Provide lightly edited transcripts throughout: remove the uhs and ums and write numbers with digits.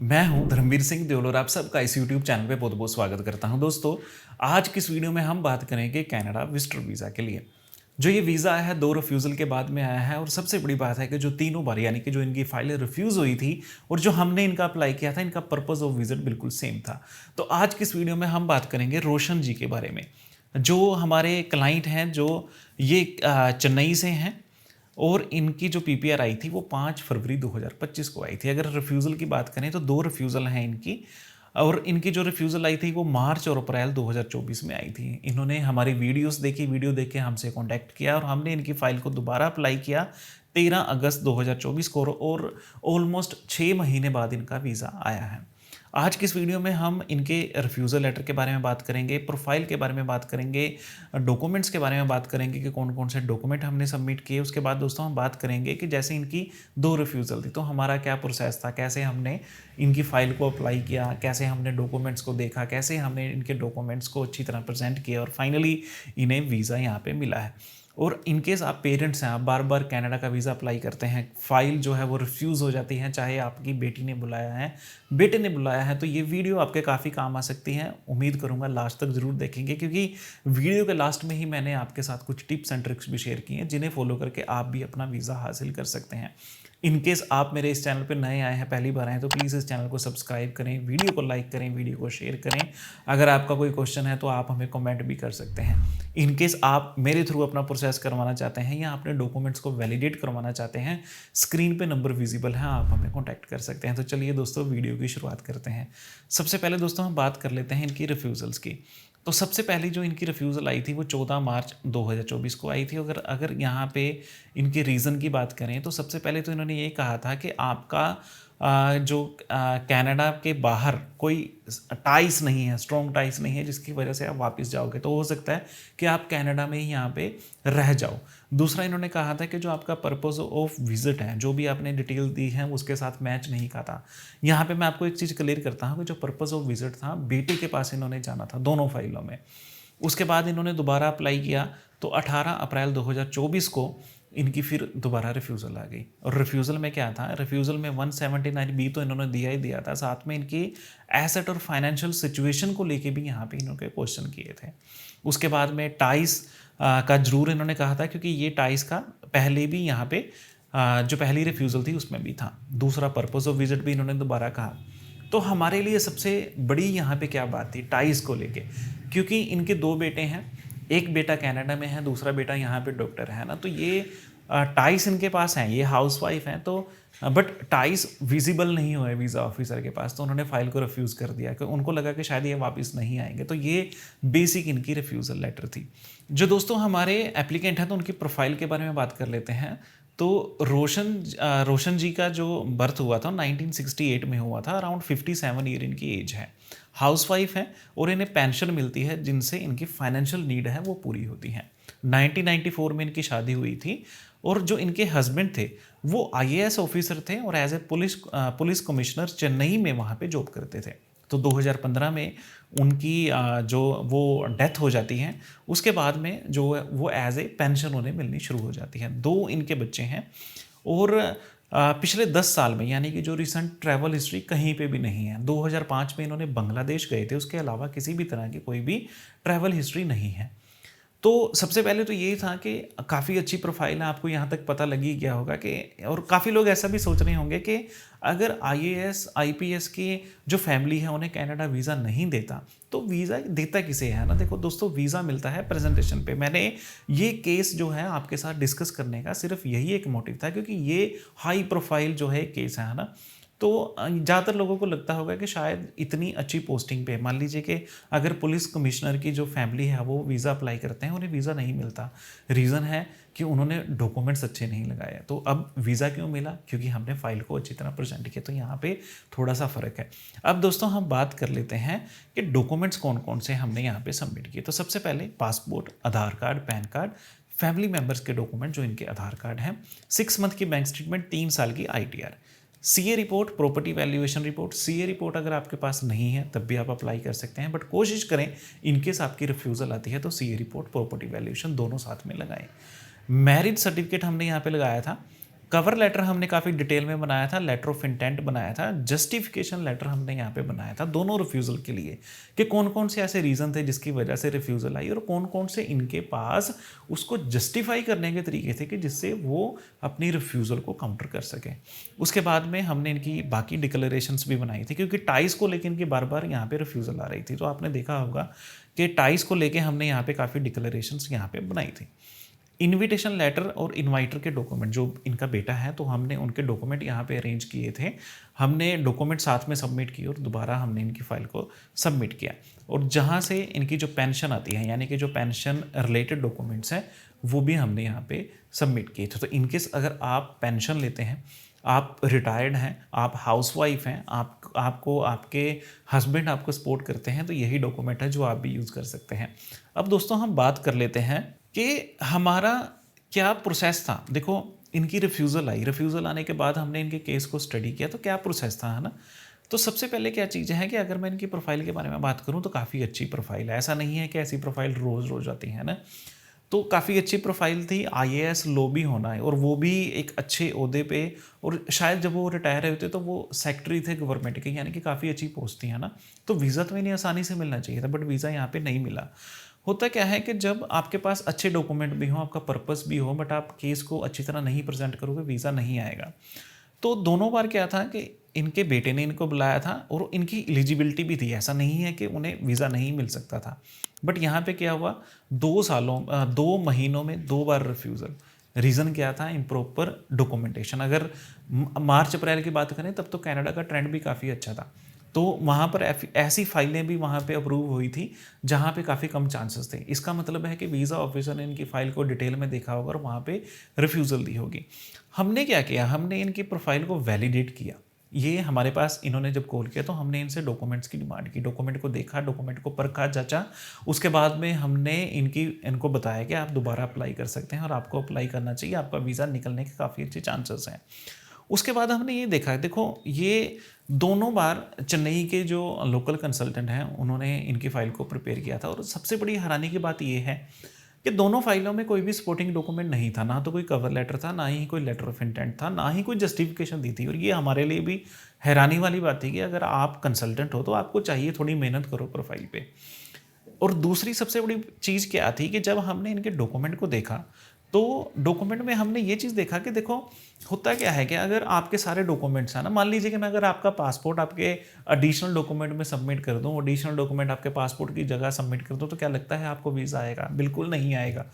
मैं हूं धर्मवीर सिंह देओल और आप सबका इस यूट्यूब चैनल पे बहुत बहुत स्वागत करता हूं। दोस्तों, आज की इस वीडियो में हम बात करेंगे कनाडा विजिटर वीज़ा के लिए। जो ये वीज़ा आया है 2 रिफ्यूज़ल के बाद में आया है और सबसे बड़ी बात है कि जो तीनों बार यानी कि जो इनकी फाइलें रिफ्यूज़ हुई थी और जो हमने इनका अप्लाई किया था, इनका पर्पज़ ऑफ विजिट बिल्कुल सेम था। तो आज की इस वीडियो में हम बात करेंगे रोशन जी के बारे में, जो हमारे क्लाइंट हैं, जो ये चेन्नई से हैं और इनकी जो पीपीआर आई थी वो 5 फरवरी 2025 को आई थी। अगर रिफ्यूज़ल की बात करें तो 2 रिफ्यूज़ल हैं इनकी, और इनकी जो रिफ्यूज़ल आई थी वो मार्च और अप्रैल 2024 में आई थी। इन्होंने हमारी वीडियोस देखी, वीडियो देख के हमसे कॉन्टैक्ट किया और हमने इनकी फ़ाइल को दोबारा अप्लाई किया 13 अगस्त 2024 को, और ऑलमोस्ट 6 महीने बाद इनका वीज़ा आया है। आज की इस वीडियो में हम इनके रिफ्यूज़ल लेटर के बारे में बात करेंगे, प्रोफाइल के बारे में बात करेंगे, डॉक्यूमेंट्स के बारे में बात करेंगे कि कौन कौन से डॉक्यूमेंट हमने सबमिट किए। उसके बाद दोस्तों हम बात करेंगे कि जैसे इनकी 2 रिफ्यूज़ल थी तो हमारा क्या प्रोसेस था, कैसे हमने इनकी फ़ाइल को अप्लाई किया, कैसे हमने डॉक्यूमेंट्स को देखा, कैसे हमने इनके डॉक्यूमेंट्स को अच्छी तरह प्रेजेंट किया और फाइनली इन्हें वीज़ा यहाँ पे मिला है। और इनकेस आप पेरेंट्स हैं, आप बार बार कनाडा का वीज़ा अप्लाई करते हैं, फ़ाइल जो है वो रिफ्यूज़ हो जाती है, चाहे आपकी बेटी ने बुलाया है, बेटे ने बुलाया है, तो ये वीडियो आपके काफ़ी काम आ सकती है। उम्मीद करूँगा लास्ट तक ज़रूर देखेंगे, क्योंकि वीडियो के लास्ट में ही मैंने आपके साथ कुछ टिप्स एंड ट्रिक्स भी शेयर की हैं जिन्हें फॉलो करके आप भी अपना वीज़ा हासिल कर सकते हैं। इनकेस आप मेरे इस चैनल पे नए आए हैं, पहली बार आए हैं, तो प्लीज़ इस चैनल को सब्सक्राइब करें, वीडियो को लाइक करें, वीडियो को शेयर करें। अगर आपका कोई क्वेश्चन है तो आप हमें कमेंट भी कर सकते हैं। इनकेस आप मेरे थ्रू अपना प्रोसेस करवाना चाहते हैं या अपने डॉक्यूमेंट्स को वैलिडेट करवाना चाहते हैं, स्क्रीन पे नंबर विजिबल है, आप हमें कॉन्टैक्ट कर सकते हैं। तो चलिए दोस्तों, वीडियो की शुरुआत करते हैं। सबसे पहले दोस्तों हम बात कर लेते हैं इनकी रिफ्यूज़ल्स की। तो सबसे पहली जो इनकी रिफ्यूज़ल आई थी वो 14 मार्च 2024 को आई थी। अगर अगर यहाँ पे इनके रीज़न की बात करें तो सबसे पहले तो इन्होंने ये कहा था कि आपका जो कनाडा के बाहर कोई टाइस नहीं है, स्ट्रॉन्ग टाइस नहीं है, जिसकी वजह से आप वापस जाओगे तो हो सकता है कि आप कनाडा में ही यहाँ पे रह जाओ। दूसरा इन्होंने कहा था कि जो आपका पर्पज़ ऑफ विजिट है, जो भी आपने डिटेल दी है उसके साथ मैच नहीं खाता। यहाँ पे मैं आपको एक चीज़ क्लियर करता हूँ कि जो पर्पज़ ऑफ विजिट था, बेटे के पास इन्होंने जाना था दोनों फाइलों में। उसके बाद इन्होंने दोबारा अप्लाई किया तो 18 अप्रैल 2024 को इनकी फिर दोबारा रिफ्यूज़ल आ गई। और रिफ्यूज़ल में क्या था, रिफ्यूज़ल में 179B तो इन्होंने दिया ही दिया था, साथ में इनकी एसेट और फाइनेंशियल सिचुएशन को लेके भी यहाँ पे इन्होंने क्वेश्चन किए थे। उसके बाद में टाइस का ज़रूर इन्होंने कहा था, क्योंकि ये टाइस का पहले भी यहाँ पे जो पहली रिफ्यूज़ल थी उसमें भी था। दूसरा पर्पज़ ऑफ विजिट भी इन्होंने दोबारा कहा। तो हमारे लिए सबसे बड़ी यहाँ पे क्या बात थी टाइस को लेके, क्योंकि इनके 2 बेटे हैं, एक बेटा कनाडा में है, दूसरा बेटा यहाँ पे डॉक्टर है ना। तो ये टाइस इनके पास हैं, ये हाउसवाइफ हैं, तो बट टाइस विजिबल नहीं हुए वीज़ा ऑफिसर के पास, तो उन्होंने फाइल को रिफ्यूज़ कर दिया कि उनको लगा कि शायद ये वापस नहीं आएंगे। तो ये बेसिक इनकी रिफ्यूज़ल लेटर थी। जो दोस्तों हमारे एप्लीकेंट हैं तो उनकी प्रोफाइल के बारे में बात कर लेते हैं। तो रोशन जी का जो बर्थ हुआ था 1968 में हुआ था, अराउंड 57 ईयर इनकी एज है, हाउसवाइफ है और इन्हें पेंशन मिलती है जिनसे इनकी फाइनेंशियल नीड है वो पूरी होती हैं। 1994 में इनकी शादी हुई थी और जो इनके हस्बैंड थे वो आईएएस ऑफिसर थे और as a police commissioner Chennai में वहाँ पे जॉब करते थे। तो 2015 में उनकी जो वो डेथ हो जाती है, उसके बाद में जो वो एज ए पेंशन उन्हें मिलनी शुरू हो जाती है। 2 इनके बच्चे हैं और पिछले 10 साल में यानी कि जो रिसेंट ट्रैवल हिस्ट्री कहीं पे भी नहीं है। 2005 में इन्होंने बांग्लादेश गए थे, उसके अलावा किसी भी तरह की कोई भी ट्रैवल हिस्ट्री नहीं है। तो सबसे पहले तो यही था कि काफ़ी अच्छी प्रोफाइल है, आपको यहाँ तक पता लग ही गया होगा कि, और काफ़ी लोग ऐसा भी सोच रहे होंगे कि अगर आईएएस आईपीएस की जो फैमिली है उन्हें कनाडा वीज़ा नहीं देता तो वीज़ा देता किसे है ना। देखो दोस्तों, वीज़ा मिलता है प्रेजेंटेशन पे। मैंने ये केस जो है आपके साथ डिस्कस करने का सिर्फ यही एक मोटिव था, क्योंकि ये हाई प्रोफाइल जो है केस है ना। तो ज़्यादातर लोगों को लगता होगा कि शायद इतनी अच्छी पोस्टिंग पे, मान लीजिए कि अगर पुलिस कमिश्नर की जो फैमिली है वो वीज़ा अप्लाई करते हैं, उन्हें वीज़ा नहीं मिलता। रीज़न है कि उन्होंने डॉक्यूमेंट्स अच्छे नहीं लगाए। तो अब वीज़ा क्यों मिला, क्योंकि हमने फ़ाइल को अच्छी तरह प्रेजेंट किया। तो यहाँ पे थोड़ा सा फ़र्क है। अब दोस्तों हम बात कर लेते हैं कि डॉक्यूमेंट्स कौन कौन से हमने यहाँ पे सबमिट किए। तो सबसे पहले passport, Aadhaar card, PAN card, family members के डॉक्यूमेंट जो इनके आधार कार्ड हैं, 6 मंथ की बैंक स्टेटमेंट, 3 साल की ITR, CA report, property valuation report. CA report अगर आपके पास नहीं है तब भी आप अप्लाई कर सकते हैं, बट कोशिश करें इनकेस आपकी रिफ्यूज़ल आती है तो सीए रिपोर्ट, प्रॉपर्टी वैल्यूएशन दोनों साथ में लगाएं। मैरिज सर्टिफिकेट हमने यहाँ पे लगाया था कवर लेटर हमने काफ़ी डिटेल में बनाया था, लेटर ऑफ इंटेंट बनाया था, जस्टिफिकेशन लेटर हमने यहाँ पे बनाया था दोनों रिफ्यूज़ल के लिए कि कौन कौन से ऐसे रीज़न थे जिसकी वजह से रिफ्यूज़ल आई और कौन कौन से इनके पास उसको जस्टिफाई करने के तरीके थे कि जिससे वो अपनी रिफ्यूज़ल को काउंटर कर सकें। उसके बाद में हमने इनकी बाकी डिक्लेरेशंस भी बनाई थी क्योंकि टाइज़ को लेकर इनकी बार बार यहाँ पे रिफ्यूज़ल आ रही थी। तो आपने देखा होगा कि टाइज़ को लेके हमने यहाँ पे काफ़ी डिक्लेरेशंस यहाँ पे बनाई थी। इनविटेशन लेटर और इनवाइटर के डॉक्यूमेंट, जो इनका बेटा है तो हमने उनके डॉक्यूमेंट यहाँ पे अरेंज किए थे। हमने डॉक्यूमेंट साथ में सबमिट किए और दोबारा हमने इनकी फ़ाइल को सबमिट किया। और जहाँ से इनकी जो पेंशन आती है, यानी कि जो पेंशन रिलेटेड डॉक्यूमेंट्स हैं, वो भी हमने यहाँ पे सबमिट किए थे। तो इनकेस अगर आप पेंशन लेते हैं, आप रिटायर्ड हैं, आप हाउसवाइफ हैं, आपको आपके हस्बैंड आपको सपोर्ट करते हैं, तो यही डॉक्यूमेंट है जो आप भी यूज़ कर सकते हैं। अब दोस्तों हम बात कर लेते हैं कि हमारा क्या प्रोसेस था। देखो इनकी रिफ्यूज़ल आई, रिफ्यूज़ल आने के बाद हमने इनके केस को स्टडी किया, तो क्या प्रोसेस था, है ना। तो सबसे पहले क्या चीज़ है कि अगर मैं इनकी प्रोफाइल के बारे में बात करूं तो काफ़ी अच्छी प्रोफाइल है। ऐसा नहीं है कि ऐसी प्रोफाइल रोज़ रोज़ आती है ना। तो काफ़ी अच्छी प्रोफाइल थी, आईएएस लो भी होना है और वो भी एक अच्छे ओहदे पे, और शायद जब वो रिटायर होते तो वो सेक्रेटरी थे गवर्नमेंट के, यानी कि काफ़ी अच्छी पोस्ट थी, है ना। तो वीज़ा तो इन्हें आसानी से मिलना चाहिए था, बट वीज़ा यहाँ पे नहीं मिला। होता क्या है कि जब आपके पास अच्छे डॉक्यूमेंट भी हो, आपका पर्पस भी हो, बट आप केस को अच्छी तरह नहीं प्रेजेंट करोगे, वीज़ा नहीं आएगा। तो दोनों बार क्या था कि इनके बेटे ने इनको बुलाया था और इनकी एलिजिबिलिटी भी थी, ऐसा नहीं है कि उन्हें वीज़ा नहीं मिल सकता था। बट यहाँ पे क्या हुआ, 2 महीनों में 2 बार रिफ्यूज़ल। रीज़न क्या था, इम्प्रॉपर डॉक्यूमेंटेशन। अगर मार्च अप्रैल की बात करें तब तो कनाडा का ट्रेंड भी काफ़ी अच्छा था, तो वहाँ पर ऐसी फाइलें भी वहाँ पे अप्रूव हुई थी जहाँ पे काफ़ी कम चांसेस थे। इसका मतलब है कि वीज़ा ऑफिसर ने इनकी फ़ाइल को डिटेल में देखा होगा और वहाँ पे रिफ्यूज़ल दी होगी। हमने क्या किया, हमने इनकी प्रोफाइल को वैलिडेट किया। ये हमारे पास इन्होंने जब कॉल किया तो हमने इनसे डॉक्यूमेंट्स की डिमांड की, डॉक्यूमेंट को देखा, डॉक्यूमेंट को परखा, जांचा। उसके बाद में हमने इनको बताया कि आप दोबारा अप्लाई कर सकते हैं और आपको अप्लाई करना चाहिए, आपका वीज़ा निकलने के काफ़ी अच्छे चांसेस हैं। उसके बाद हमने ये देखा, देखो ये दोनों बार चेन्नई के जो लोकल कंसल्टेंट हैं उन्होंने इनकी फ़ाइल को प्रिपेयर किया था। और सबसे बड़ी हैरानी की बात ये है कि दोनों फाइलों में कोई भी सपोर्टिंग डॉक्यूमेंट नहीं था, ना तो कोई कवर लेटर था, ना ही कोई लेटर ऑफ इंटेंट था, ना ही कोई जस्टिफिकेशन दी थी। और ये हमारे लिए भी हैरानी वाली बात थी कि अगर आप कंसल्टेंट हो तो आपको चाहिए थोड़ी मेहनत करो प्रोफाइल पे। और दूसरी सबसे बड़ी चीज़ क्या थी कि जब हमने इनके डॉक्यूमेंट को देखा तो डॉक्यूमेंट में हमने ये चीज़ देखा कि देखो होता क्या है कि अगर आपके सारे डॉक्यूमेंट्स हैं ना, मान लीजिए कि मैं अगर आपका पासपोर्ट आपके एडिशनल डॉक्यूमेंट में सबमिट कर दूं, एडिशनल डॉक्यूमेंट आपके पासपोर्ट की जगह सबमिट कर दूं, तो क्या लगता है आपको वीज़ा आएगा? बिल्कुल नहीं आएगा।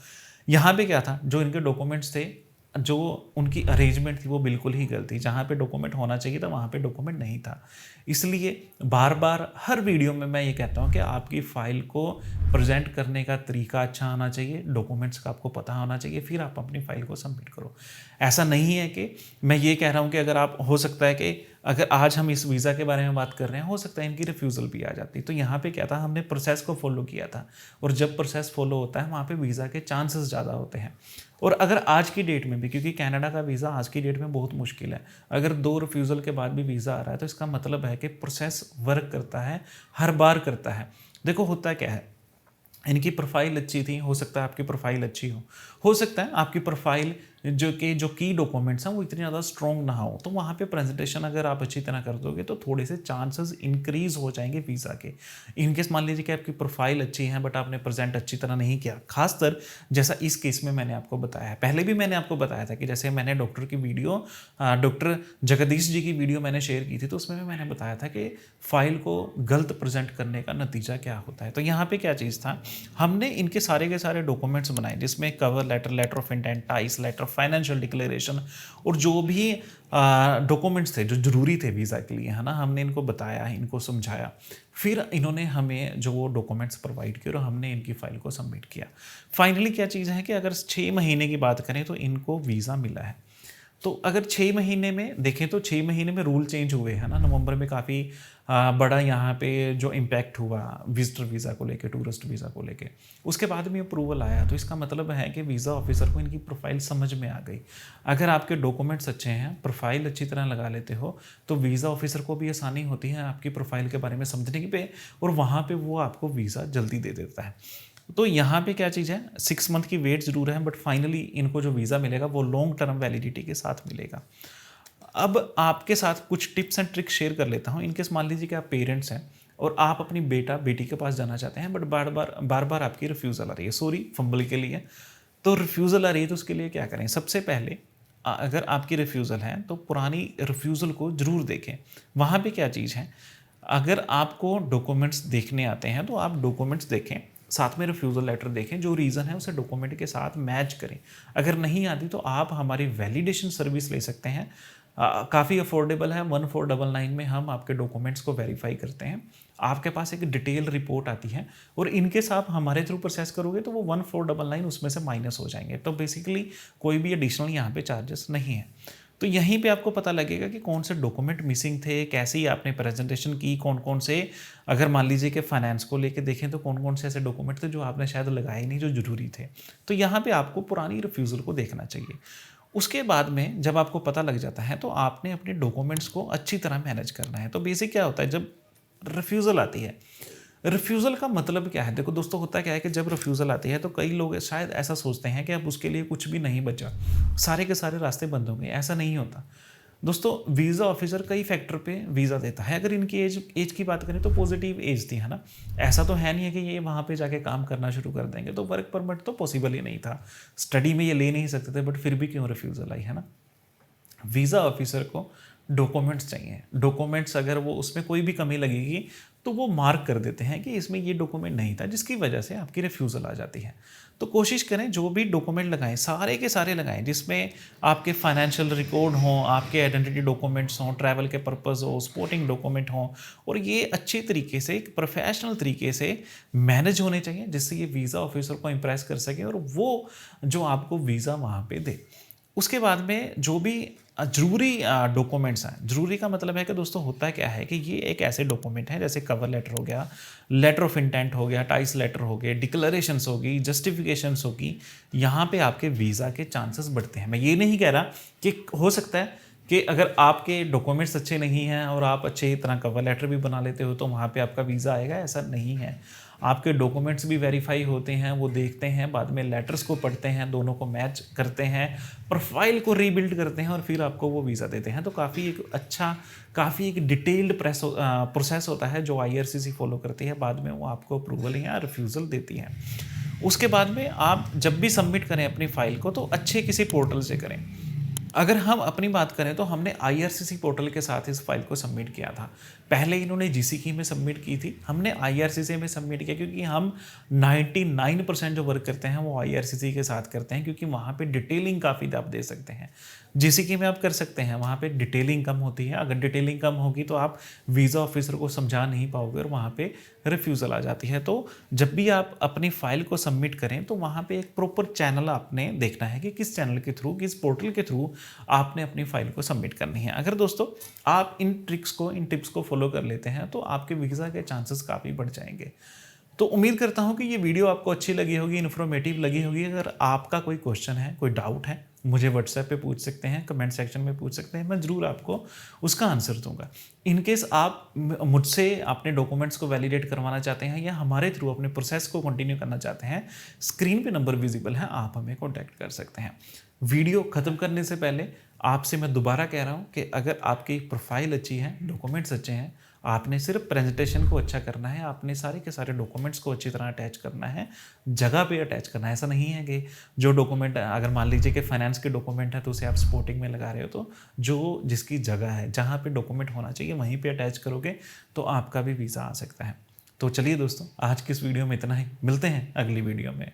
यहाँ पे क्या था, जो इनके डॉक्यूमेंट्स थे, जो उनकी अरेंजमेंट थी वो बिल्कुल ही गलत थी। जहाँ पे डॉक्यूमेंट होना चाहिए था वहाँ पे डॉक्यूमेंट नहीं था। इसलिए बार बार हर वीडियो में मैं ये कहता हूँ कि आपकी फ़ाइल को प्रेजेंट करने का तरीका अच्छा होना चाहिए, डॉक्यूमेंट्स का आपको पता होना चाहिए, फिर आप अपनी फ़ाइल को सबमिट करो। ऐसा नहीं है कि मैं ये कह रहा हूँ कि अगर आप, हो सकता है कि अगर आज हम इस वीज़ा के बारे में बात कर रहे हैं, हो सकता है इनकी रिफ्यूज़ल भी आ जाती। तो यहाँ पे क्या था, हमने प्रोसेस को फॉलो किया था, और जब प्रोसेस फॉलो होता है वहाँ पे वीज़ा के चांसेस ज़्यादा होते हैं। और अगर आज की डेट में भी, क्योंकि कनाडा का वीज़ा आज की डेट में बहुत मुश्किल है, अगर 2 रिफ्यूज़ल के बाद भी वीज़ा आ रहा है तो इसका मतलब है कि प्रोसेस वर्क करता है, हर बार करता है। देखो होता क्या है, इनकी प्रोफाइल अच्छी थी, हो सकता है आपकी प्रोफाइल अच्छी हो सकता है आपकी प्रोफाइल जो की डॉक्यूमेंट्स हैं वो इतनी ज़्यादा स्ट्रॉन्ग ना हो, तो वहाँ पे प्रेजेंटेशन अगर आप अच्छी तरह कर दोगे तो थोड़े से चांसेस इंक्रीज हो जाएंगे वीज़ा के। इनकेस मान लीजिए कि आपकी प्रोफाइल अच्छी है बट आपने प्रेजेंट अच्छी तरह नहीं किया, खासकर जैसा इस केस में मैंने आपको बताया है। पहले भी मैंने आपको बताया था कि जैसे मैंने डॉक्टर की वीडियो, डॉक्टर जगदीश जी की वीडियो मैंने शेयर की थी, तो उसमें मैंने बताया था कि फाइल को गलत प्रेजेंट करने का नतीजा क्या होता है। तो यहाँ पे क्या चीज़ था, हमने इनके सारे के सारे डॉक्यूमेंट्स बनाए जिसमें cover letter, letter of intent, ties, letter of financial declaration, और जो भी डॉक्यूमेंट्स थे जो जरूरी थे वीज़ा के लिए, है ना, हमने इनको बताया, इनको समझाया। फिर इन्होंने हमें जो वो डॉक्यूमेंट्स प्रोवाइड किए और हमने इनकी फ़ाइल को सबमिट किया। फाइनली क्या चीज़ है कि अगर 6 महीने की बात करें तो इनको वीज़ा मिला है। तो अगर 6 महीने में देखें तो 6 महीने में रूल चेंज हुए हैं ना, नवंबर में काफ़ी बड़ा यहाँ पे जो इम्पैक्ट हुआ विजिटर वीज़ा को लेके, टूरिस्ट वीज़ा को लेके, उसके बाद में अप्रूवल आया। तो इसका मतलब है कि वीज़ा ऑफिसर को इनकी प्रोफाइल समझ में आ गई। अगर आपके डॉक्यूमेंट्स अच्छे हैं, प्रोफाइल अच्छी तरह लगा लेते हो, तो वीज़ा ऑफिसर को भी आसानी होती है आपकी प्रोफाइल के बारे में समझने की पे, और वहाँ पर वो आपको वीज़ा जल्दी दे देता है। तो यहाँ पे क्या चीज़ है, 6 मंथ की वेट ज़रूर है, बट फाइनली इनको जो वीज़ा मिलेगा वो लॉन्ग टर्म वैलिडिटी के साथ मिलेगा। अब आपके साथ कुछ टिप्स एंड ट्रिक्स शेयर कर लेता हूँ। इनकेस मान लीजिए कि आप पेरेंट्स हैं और आप अपनी बेटा बेटी के पास जाना चाहते हैं, बट बार बार आपकी रिफ्यूज़ल आ रही है, सॉरी फंबल के लिए। तो रिफ्यूज़ल आ रही है तो उसके लिए क्या करें? सबसे पहले अगर आपकी रिफ्यूज़ल है तो पुरानी रिफ्यूज़ल को ज़रूर देखें। वहाँ पे क्या चीज़ है, अगर आपको डॉक्यूमेंट्स देखने आते हैं तो आप डॉक्यूमेंट्स देखें, साथ में रिफ्यूज़ल लेटर देखें, जो रीज़न है उसे डॉक्यूमेंट के साथ मैच करें। अगर नहीं आती तो आप हमारी वैलिडेशन सर्विस ले सकते हैं। काफ़ी अफोर्डेबल है, 1499 में हम आपके डॉक्यूमेंट्स को वेरीफाई करते हैं। आपके पास एक डिटेल रिपोर्ट आती है और इनकेस आप हमारे थ्रू प्रोसेस करोगे तो वो 1499 उसमें से माइनस हो जाएंगे। तो बेसिकली कोई भी एडिशनल यहाँ पे चार्जेस नहीं है। तो यहीं पे आपको पता लगेगा कि कौन से डॉक्यूमेंट मिसिंग थे, कैसे ही आपने प्रेजेंटेशन की, कौन कौन से, अगर मान लीजिए कि फाइनेंस को लेके देखें तो कौन कौन से ऐसे डॉक्यूमेंट थे जो आपने शायद लगाए नहीं, जो जरूरी थे। तो यहाँ पे आपको पुरानी रिफ्यूज़ल को देखना चाहिए। उसके बाद में जब आपको पता लग जाता है तो आपने अपने डॉक्यूमेंट्स को अच्छी तरह मैनेज करना है। तो बेसिक क्या होता है, जब रिफ्यूज़ल आती है, रिफ्यूज़ल का मतलब क्या है? देखो दोस्तों, होता क्या है कि जब रिफ्यूज़ल आती है तो कई लोग शायद ऐसा सोचते हैं कि अब उसके लिए कुछ भी नहीं बचा, सारे के सारे रास्ते बंद हो गए। ऐसा नहीं होता दोस्तों। वीज़ा ऑफिसर कई फैक्टर पे वीज़ा देता है। अगर इनकी एज की बात करें तो पॉजिटिव एज थी, है ना। ऐसा तो है नहीं है कि ये वहाँ पे जाके काम करना शुरू कर देंगे, तो वर्क परमिट तो पॉसिबल ही नहीं था, स्टडी में ये ले नहीं सकते थे, बट फिर भी क्यों रिफ्यूज़ल आई, है ना। वीज़ा ऑफिसर को डॉक्यूमेंट्स चाहिए। डॉक्यूमेंट्स अगर वो उसमें कोई भी कमी लगेगी तो वो मार्क कर देते हैं कि इसमें ये डॉक्यूमेंट नहीं था, जिसकी वजह से आपकी रिफ्यूज़ल आ जाती है। तो कोशिश करें जो भी डॉक्यूमेंट लगाएं सारे के सारे लगाएं जिसमें आपके फाइनेंशियल रिकॉर्ड हों, आपके आइडेंटिटी डॉक्यूमेंट्स हों, ट्रैवल के पर्पज़ हो, स्पोर्टिंग डॉक्यूमेंट हों, और ये अच्छे तरीके से, एक प्रोफेशनल तरीके से मैनेज होने चाहिए, जिससे ये वीज़ा ऑफिसर को इम्प्रेस कर सके और वो जो आपको वीज़ा वहाँ पे दे। उसके बाद में जो भी ज़रूरी डॉक्यूमेंट्स हैं, ज़रूरी का मतलब है कि दोस्तों होता है क्या है कि ये एक ऐसे डॉक्यूमेंट हैं जैसे कवर लेटर हो गया, लेटर ऑफ इंटेंट हो गया, टाइस लेटर हो गए, डिक्लेरेशंस होगी, जस्टिफिकेशंस होगी। यहाँ पे आपके वीज़ा के चांसेस बढ़ते हैं। मैं ये नहीं कह रहा कि हो सकता है कि अगर आपके डॉक्यूमेंट्स अच्छे नहीं हैं और आप अच्छे तरह कवर लेटर भी बना लेते हो तो वहाँ पे आपका वीज़ा आएगा, ऐसा नहीं है। आपके डॉक्यूमेंट्स भी वेरीफाई होते हैं, वो देखते हैं, बाद में लेटर्स को पढ़ते हैं, दोनों को मैच करते हैं, प्रोफाइल को रीबिल्ड करते हैं और फिर आपको वो वीज़ा देते हैं। तो काफ़ी एक अच्छा, काफ़ी एक डिटेल्ड प्रोसेस होता है जो IRCC फॉलो करती है। बाद में वो आपको अप्रूवल या रिफ्यूज़ल देती है। उसके बाद में आप जब भी सबमिट करें अपनी फ़ाइल को तो अच्छे किसी पोर्टल से करें। अगर हम अपनी बात करें तो हमने IRCC पोर्टल के साथ इस फाइल को सबमिट किया था। पहले इन्होंने GCK में सबमिट की थी, हमने IRCC में सबमिट किया, क्योंकि हम 99% जो वर्क करते हैं वो IRCC के साथ करते हैं, क्योंकि वहाँ पे डिटेलिंग काफ़ी आप दे सकते हैं। GCK में आप कर सकते हैं, वहाँ पे डिटेलिंग कम होती है। अगर डिटेलिंग कम होगी तो आप वीज़ा ऑफिसर को समझा नहीं पाओगे और वहाँ पे रिफ्यूज़ल आ जाती है। तो जब भी आप अपनी फ़ाइल को सबमिट करें तो वहाँ पे एक प्रॉपर चैनल आपने देखना है कि किस चैनल के थ्रू, किस पोर्टल के थ्रू आपने अपनी फ़ाइल को सबमिट करनी है। अगर दोस्तों आप इन ट्रिक्स को, इन टिप्स को फॉलो कर लेते हैं तो आपके वीज़ा के चांसेस काफ़ी बढ़ जाएंगे। तो उम्मीद करता हूँ कि ये वीडियो आपको अच्छी लगी होगी, इन्फॉर्मेटिव लगी होगी। अगर आपका कोई क्वेश्चन है, कोई डाउट है, मुझे व्हाट्सएप पे पूछ सकते हैं, कमेंट सेक्शन में पूछ सकते हैं, मैं ज़रूर आपको उसका आंसर दूंगा। इनकेस आप मुझसे अपने डॉक्यूमेंट्स को वैलिडेट करवाना चाहते हैं या हमारे थ्रू अपने प्रोसेस को कंटिन्यू करना चाहते हैं, स्क्रीन पे नंबर विजिबल है, आप हमें कॉन्टैक्ट कर सकते हैं। वीडियो ख़त्म करने से पहले आपसे मैं दोबारा कह रहा हूँ कि अगर आपकी प्रोफाइल अच्छी है, डॉक्यूमेंट्स अच्छे हैं, आपने सिर्फ प्रेजेंटेशन को अच्छा करना है, आपने सारे के सारे डॉक्यूमेंट्स को अच्छी तरह अटैच करना है, जगह पे अटैच करना है। ऐसा नहीं है कि जो डॉक्यूमेंट, अगर मान लीजिए कि फाइनेंस के डॉक्यूमेंट है तो उसे आप सपोर्टिंग में लगा रहे हो, तो जो जिसकी जगह है, जहाँ पे डॉक्यूमेंट होना चाहिए वहीं पे अटैच करोगे तो आपका भी वीज़ा आ सकता है। तो चलिए दोस्तों, आज की इस वीडियो में इतना ही, मिलते हैं अगली वीडियो में।